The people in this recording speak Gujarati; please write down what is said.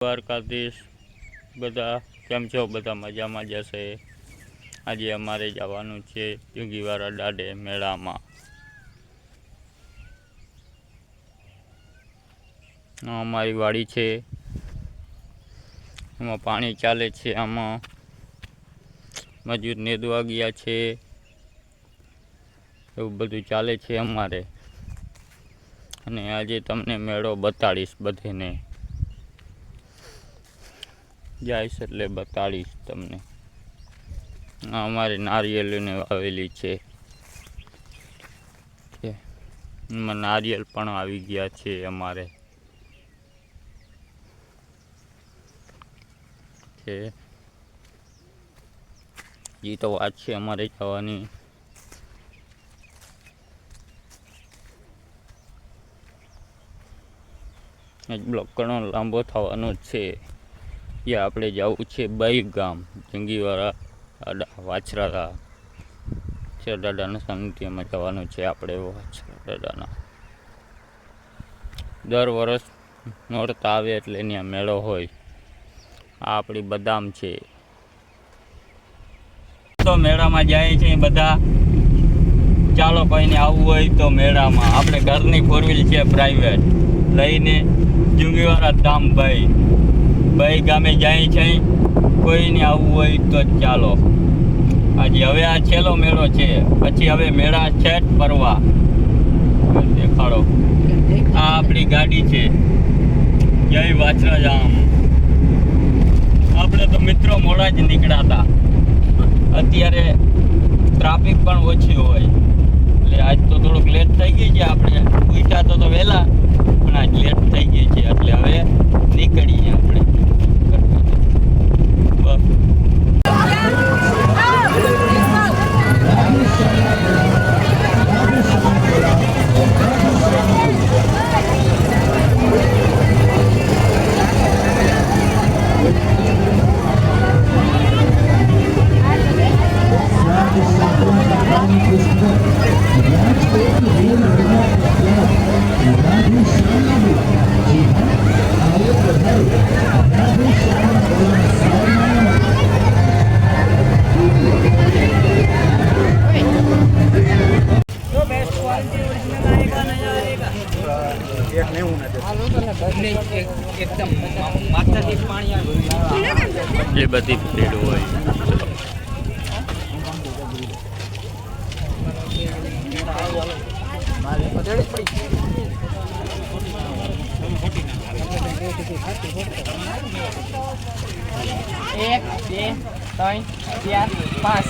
દ્વારકાધીશ બધા કેમ છો? બધા મજામાં જશે। આજે અમારે જવાનું છે જુગીવારા દાડે મેળામાં। અમારી વાડી છે, એમાં પાણી ચાલે છે। આમાં મજૂર નેદવા ગયા છે, એવું બધું ચાલે છે અમારે। અને આજે તમને મેળો બતાડીશ, બધેને જાઈશ એટલે બતાડીશ તમને। અમારે નારિયેળને વાવેલી છે, એમાં નારિયેળ પણ આવી ગયા છે અમારે છે। એ તો વાત છે અમારે જવાની। એક બ્લોક ઘણો લાંબો થવાનો છે। જે આપણે જવું છે બાઈ ગામ જંગીવાળા દાદા વાછરાદા છે, દાદાના સાનિધ્યમાં જવાનું છે આપણે વાછરા દાદાના। દર વર્ષ નોરતા આવે એટલે ત્યાં મેળો હોય। આ આપણી બદામ છે, તો મેળામાં જાય છે બધા। ચાલો કોઈને આવવું હોય તો મેળામાં આપણે ઘરની ફોર વ્હીલ છે પ્રાઇવેટ લઈને જુગીવારા ધામ ભાઈ ગામે જાય છે। કોઈને આવવું હોય તો ચાલો। આજે હવે આ છેલ્લો મેળો છે, પછી હવે મેળા છેટ ફરવા દેખાડો। આ આપણી ગાડી છે, જય વાછરા ધામ। આપણે તો મિત્રો મોડા જ નીકળ્યા હતા, અત્યારે ટ્રાફિક પણ ઓછી હોય એટલે આજ તો થોડુંક લેટ થઈ ગઈ છે। આપણે ઉઠ્યા તો વહેલા, પણ આજ લેટ થઈ ગઈ છે એટલે હવે નીકળીએ આપણે। ये बધી ભીડ હોય। एक બે ત્રણ ચાર પાંચ